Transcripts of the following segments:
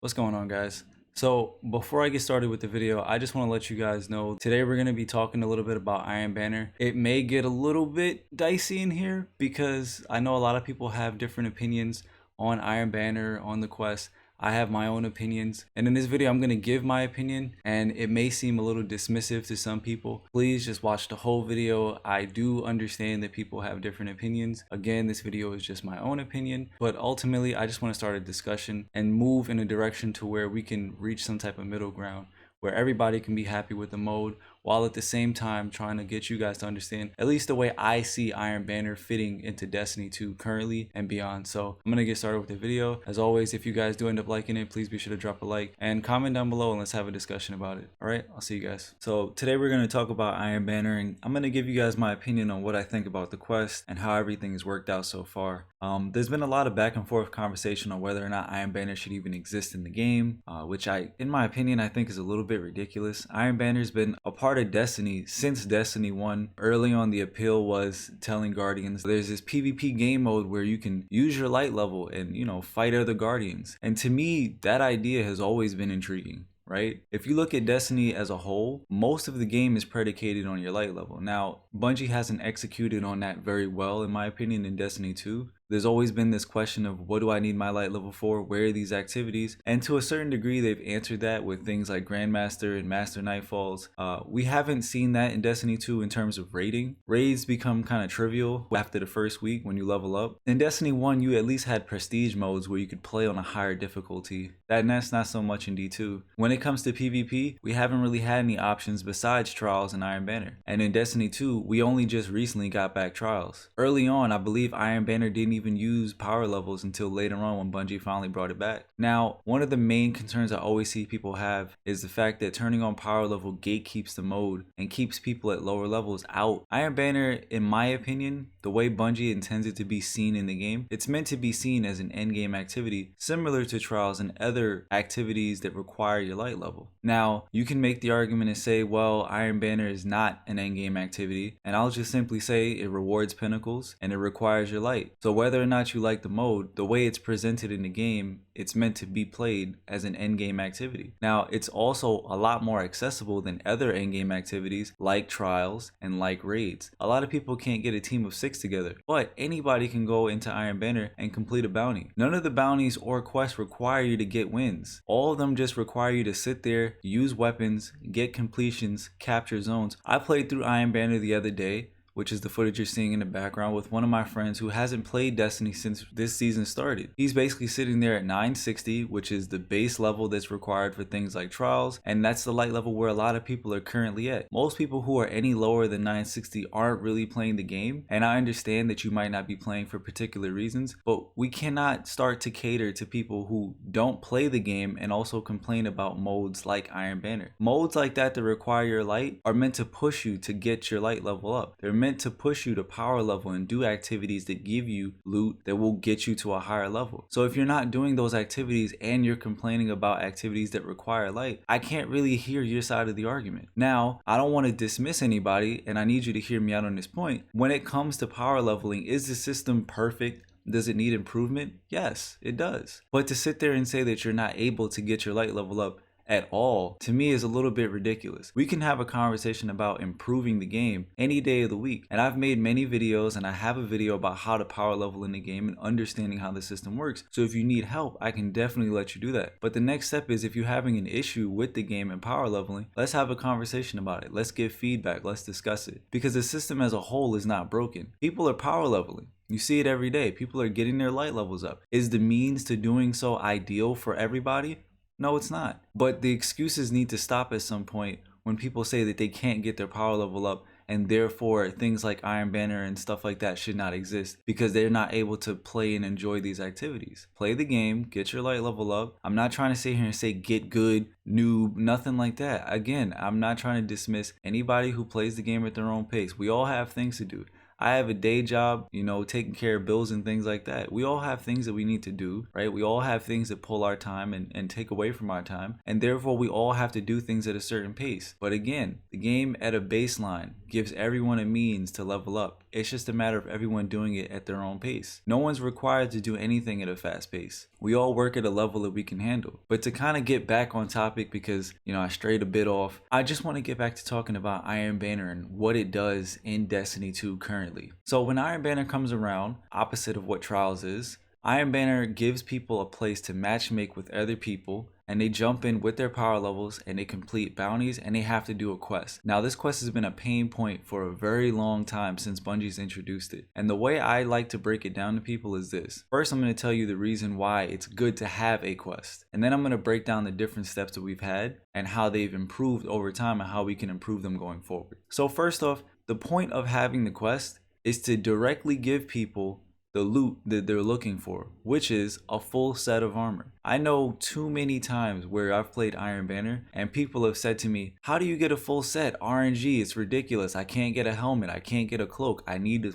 What's going on, guys? So before I get started with the video, I just want to let you guys know today we're going to be talking a little bit about Iron Banner. It may get a little bit dicey in here because I know a lot of people have different opinions on Iron Banner, on the quest. I have my own opinions, and in this video I'm going to give my opinion, and it may seem a little dismissive to some people. Please just watch the whole video. I do understand that people have different opinions. Again, this video is just my own opinion, but ultimately I just want to start a discussion and move in a direction to where we can reach some type of middle ground where everybody can be happy with the mode, while at the same time trying to get you guys to understand at least the way I see Iron Banner fitting into Destiny 2 currently and beyond. So I'm gonna get started with the video. As always, if you guys do end up liking it, please be sure to drop a like and comment down below and let's have a discussion about it. All right, I'll see you guys. So today we're gonna talk about Iron Banner, and I'm gonna give you guys my opinion on what I think about the quest and how everything has worked out so far. There's been a lot of back and forth conversation on whether or not Iron Banner should even exist in the game, which in my opinion, I think is a little bit ridiculous. Iron Banner's been a part of Destiny since Destiny 1. Early on, the appeal was telling Guardians there's this PvP game mode where you can use your light level and, fight other Guardians. And to me, that idea has always been intriguing. Right? If you look at Destiny as a whole, most of the game is predicated on your light level. Now, Bungie hasn't executed on that very well, in my opinion, in Destiny 2. There's always been this question of what do I need my light level for? Where are these activities? And to a certain degree, they've answered that with things like Grandmaster and Master Nightfalls. We haven't seen that in Destiny 2 in terms of raiding. Raids become kind of trivial after the first week when you level up. In Destiny 1, you at least had prestige modes where you could play on a higher difficulty. That's not so much in D2. When it comes to PvP, we haven't really had any options besides Trials and Iron Banner. And in Destiny 2, we only just recently got back Trials. Early on, I believe Iron Banner didn't even use power levels until later on when Bungie finally brought it back. Now, one of the main concerns I always see people have is the fact that turning on power level gatekeeps the mode and keeps people at lower levels out. Iron Banner, in my opinion, the way Bungie intends it to be seen in the game, it's meant to be seen as an endgame activity similar to Trials and other activities that require your light level. Now, you can make the argument and say, well, Iron Banner is not an endgame activity, and I'll just simply say it rewards pinnacles and it requires your light. So whether or not you like the mode, the way it's presented in the game, it's meant to be played as an endgame activity. Now, it's also a lot more accessible than other endgame activities like Trials and like raids. A lot of people can't get a team of 6 together, but anybody can go into Iron Banner and complete a bounty. None of the bounties or quests require you to get wins. All of them just require you to sit there, use weapons, get completions, capture zones. I played through Iron Banner the other day, which is the footage you're seeing in the background, with one of my friends who hasn't played Destiny since this season started. He's basically sitting there at 960, which is the base level that's required for things like Trials, and that's the light level where a lot of people are currently at. Most people who are any lower than 960 aren't really playing the game, and I understand that you might not be playing for particular reasons, but we cannot start to cater to people who don't play the game and also complain about modes like Iron Banner. Modes like that require your light are meant to push you to get your light level up. They're meant to push you to power level and do activities that give you loot that will get you to a higher level. So if you're not doing those activities and you're complaining about activities that require light, I can't really hear your side of the argument. Now, I don't want to dismiss anybody, and I need you to hear me out on this point. When it comes to power leveling, is the system perfect? Does it need improvement? Yes, it does. But to sit there and say that you're not able to get your light level up at all, to me, is a little bit ridiculous. We can have a conversation about improving the game any day of the week, and I've made many videos, and I have a video about how to power level in the game and understanding how the system works. So if you need help, I can definitely let you do that. But the next step is, if you're having an issue with the game and power leveling, let's have a conversation about it. Let's give feedback, let's discuss it, because the system as a whole is not broken. People are power leveling. You see it every day. People are getting their light levels up. Is the means to doing so ideal for everybody? No, it's not. But the excuses need to stop at some point when people say that they can't get their power level up, and therefore things like Iron Banner and stuff like that should not exist because they're not able to play and enjoy these activities. Play the game, get your light level up. I'm not trying to sit here and say get good, noob, nothing like that. Again, I'm not trying to dismiss anybody who plays the game at their own pace. We all have things to do. I have a day job, taking care of bills and things like that. We all have things that we need to do, right? We all have things that pull our time and take away from our time. And therefore, we all have to do things at a certain pace. But again, the game at a baseline gives everyone a means to level up. It's just a matter of everyone doing it at their own pace. No one's required to do anything at a fast pace. We all work at a level that we can handle. But to kind of get back on topic, because I strayed a bit off, I just want to get back to talking about Iron Banner and what it does in Destiny 2 currently. So when Iron Banner comes around, opposite of what Trials is, Iron Banner gives people a place to matchmake with other people, and they jump in with their power levels and they complete bounties and they have to do a quest. Now this quest has been a pain point for a very long time since Bungie's introduced it. And the way I like to break it down to people is this. First, I'm going to tell you the reason why it's good to have a quest. And then I'm going to break down the different steps that we've had and how they've improved over time and how we can improve them going forward. So first off, the point of having the quest is to directly give people the loot that they're looking for, which is a full set of armor. I know too many times where I've played Iron Banner and people have said to me, how do you get a full set? RNG, it's ridiculous. I can't get a helmet. I can't get a cloak. I need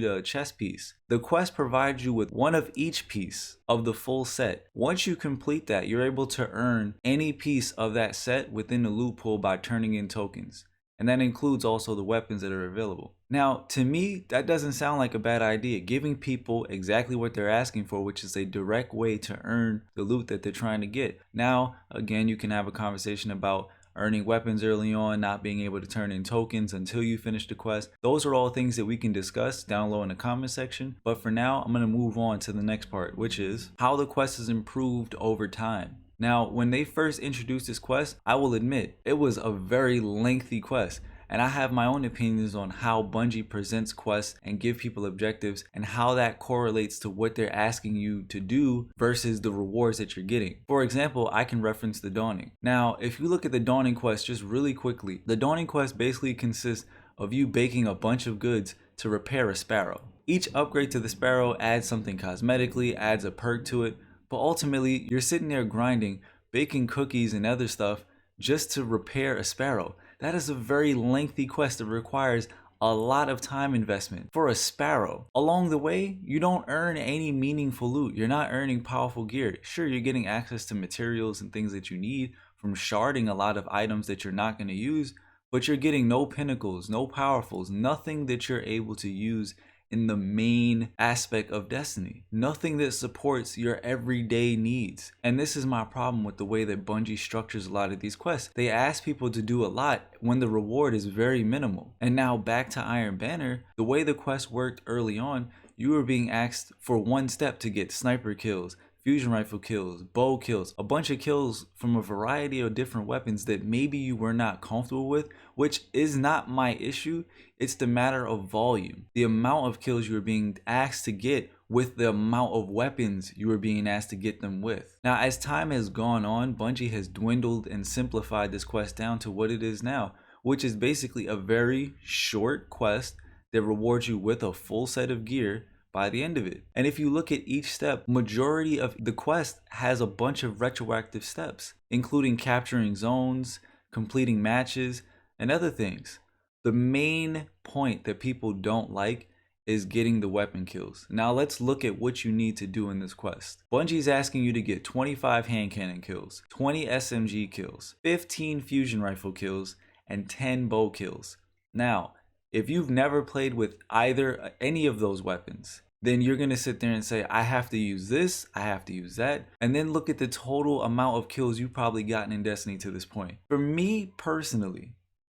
a chest piece. The quest provides you with one of each piece of the full set. Once you complete that, you're able to earn any piece of that set within the loot pool by turning in tokens. And that includes also the weapons that are available. Now, to me, that doesn't sound like a bad idea. Giving people exactly what they're asking for, which is a direct way to earn the loot that they're trying to get. Now, again, you can have a conversation about earning weapons early on, not being able to turn in tokens until you finish the quest. Those are all things that we can discuss down low in the comment section. But for now, I'm going to move on to the next part, which is how the quest has improved over time. Now, when they first introduced this quest, I will admit, it was a very lengthy quest. And I have my own opinions on how Bungie presents quests and give people objectives and how that correlates to what they're asking you to do versus the rewards that you're getting. For example, I can reference the Dawning. Now, if you look at the Dawning quest just really quickly, the Dawning quest basically consists of you baking a bunch of goods to repair a sparrow. Each upgrade to the sparrow adds something cosmetically, adds a perk to it. But ultimately, you're sitting there grinding, baking cookies and other stuff just to repair a sparrow. That is a very lengthy quest that requires a lot of time investment for a sparrow. Along the way, you don't earn any meaningful loot. You're not earning powerful gear. Sure, you're getting access to materials and things that you need from sharding a lot of items that you're not going to use, but you're getting no pinnacles, no powerfuls, nothing that you're able to use in the main aspect of Destiny. Nothing that supports your everyday needs. And this is my problem with the way that Bungie structures a lot of these quests. They ask people to do a lot when the reward is very minimal. And now back to Iron Banner, the way the quest worked early on, you were being asked for one step to get sniper kills, fusion rifle kills, bow kills, a bunch of kills from a variety of different weapons that maybe you were not comfortable with, which is not my issue. It's the matter of volume. The amount of kills you were being asked to get with the amount of weapons you were being asked to get them with. Now, as time has gone on, Bungie has dwindled and simplified this quest down to what it is now, which is basically a very short quest that rewards you with a full set of gear by the end of it. And if you look at each step, majority of the quest has a bunch of retroactive steps, including capturing zones, completing matches, and other things. The main point that people don't like is getting the weapon kills. Now let's look at what you need to do in this quest. Bungie's asking you to get 25 hand cannon kills, 20 SMG kills, 15 fusion rifle kills, and 10 bow kills. Now, if you've never played with any of those weapons, then you're going to sit there and say, I have to use this, I have to use that, and then look at the total amount of kills you've probably gotten in Destiny to this point. For me personally,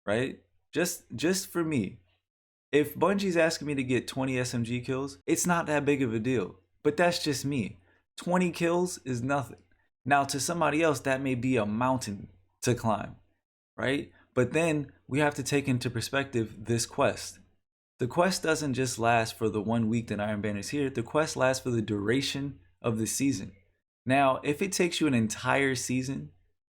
right? Just for me, if Bungie's asking me to get 20 SMG kills, it's not that big of a deal. But that's just me. 20 kills is nothing. Now, to somebody else, that may be a mountain to climb, right? But then we have to take into perspective this quest. The quest doesn't just last for the 1 week that Iron Banner is here. The quest lasts for the duration of the season. Now, if it takes you an entire season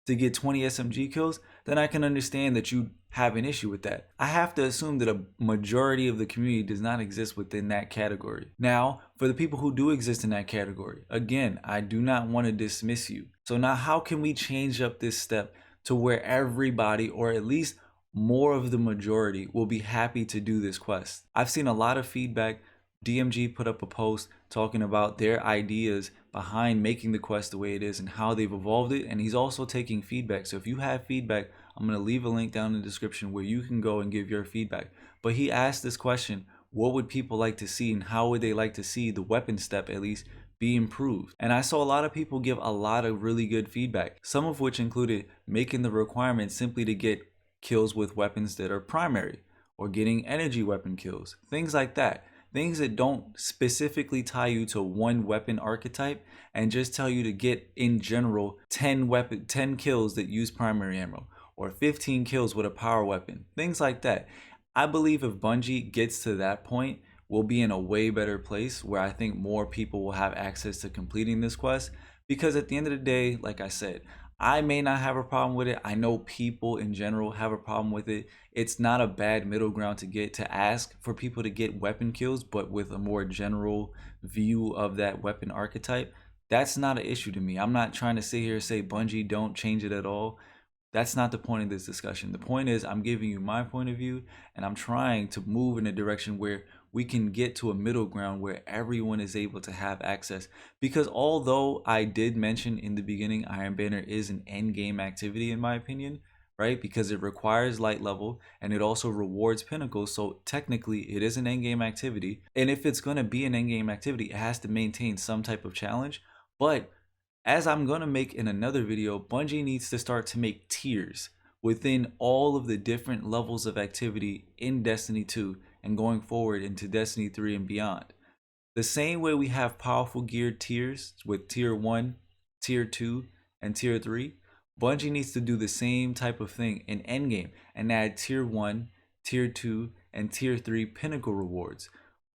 to get 20 SMG kills, then I can understand that you have an issue with that. I have to assume that a majority of the community does not exist within that category. Now, for the people who do exist in that category, again, I do not want to dismiss you. So now how can we change up this step to where everybody, or at least more of the majority, will be happy to do this quest? I've seen a lot of feedback. DMG put up a post talking about their ideas behind making the quest the way it is and how they've evolved it, and he's also taking feedback. So if you have feedback, I'm going to leave a link down in the description where you can go and give your feedback. But he asked this question, what would people like to see and how would they like to see the weapon step at least be improved. And I saw a lot of people give a lot of really good feedback, some of which included making the requirement simply to get kills with weapons that are primary, or getting energy weapon kills, things like that. Things that don't specifically tie you to one weapon archetype and just tell you to get in general 10 kills that use primary ammo, or 15 kills with a power weapon, things like that. I believe if Bungie gets to that point, we'll be in a way better place where I think more people will have access to completing this quest. Because at the end of the day, like I said, I may not have a problem with it. I know people in general have a problem with it. It's not a bad middle ground to get, to ask for people to get weapon kills, but with a more general view of that weapon archetype. That's not an issue to me. I'm not trying to sit here and say Bungie don't change it at all. That's not the point of this discussion. The point is I'm giving you my point of view, and I'm trying to move in a direction where we can get to a middle ground where everyone is able to have access. Because although I did mention in the beginning Iron Banner is an end game activity in my opinion, right? Because it requires light level and it also rewards pinnacles, so technically it is an end game activity. And if it's going to be an end game activity, it has to maintain some type of challenge. But as I'm going to make in another video, Bungie needs to start to make tiers within all of the different levels of activity in Destiny 2 and going forward into Destiny 3 and beyond. The same way we have powerful gear tiers with tier 1, tier 2, and tier 3, Bungie needs to do the same type of thing in endgame and add tier 1, tier 2, and tier 3 pinnacle rewards.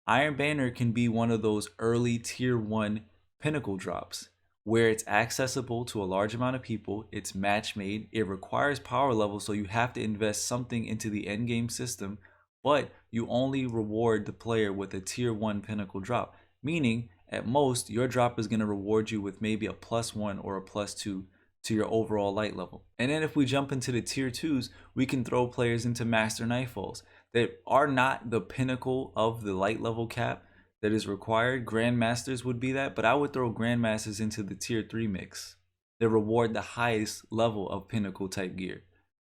Iron Banner can be one of those early tier 1 pinnacle drops where it's accessible to a large amount of people, it's match made, it requires power level, so you have to invest something into the end game system, but you only reward the player with a tier 1 pinnacle drop, meaning at most your drop is going to reward you with maybe a +1 or a +2 to your overall light level. And then if we jump into the tier 2s, we can throw players into Master Nightfalls that are not the pinnacle of the light level cap that is required. Grandmasters would be that, but I would throw Grandmasters into the tier 3 mix that reward the highest level of pinnacle type gear,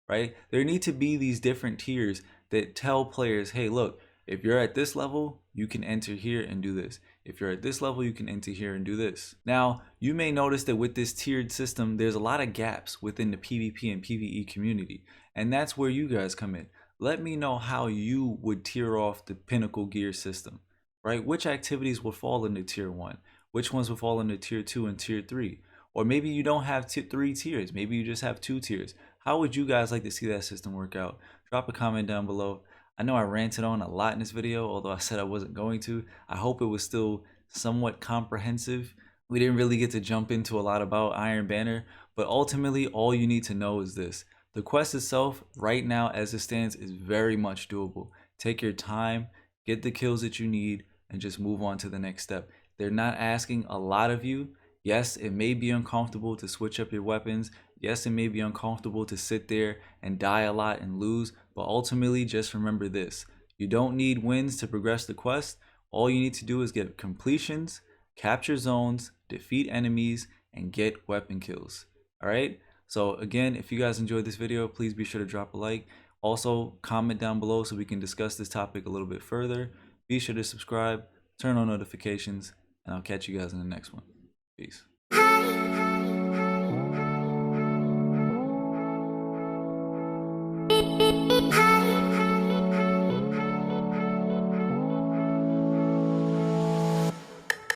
right? There need to be these different tiers that tell players, hey, look, if you're at this level, you can enter here and do this. If you're at this level, you can enter here and do this. Now, you may notice that with this tiered system, there's a lot of gaps within the PvP and PvE community, and that's where you guys come in. Let me know how you would tier off the pinnacle gear system, right? Which activities would fall into tier 1? Which ones would fall into tier 2 and tier 3? Or maybe you don't have 3 tiers. Maybe you just have 2 tiers. How would you guys like to see that system work out? Drop a comment down below. I know I ranted on a lot in this video, although I said I wasn't going to. I hope it was still somewhat comprehensive. We didn't really get to jump into a lot about Iron Banner, but ultimately all you need to know is this. The quest itself, right now as it stands, is very much doable. Take your time, get the kills that you need, and just move on to the next step. They're not asking a lot of you. Yes, it may be uncomfortable to switch up your weapons. Yes, it may be uncomfortable to sit there and die a lot and lose, but ultimately just remember this. You don't need wins to progress the quest. All you need to do is get completions, capture zones, defeat enemies, and get weapon kills. Alright? So again, if you guys enjoyed this video, please be sure to drop a like. Also, comment down below so we can discuss this topic a little bit further. Be sure to subscribe, turn on notifications, and I'll catch you guys in the next one. Peace.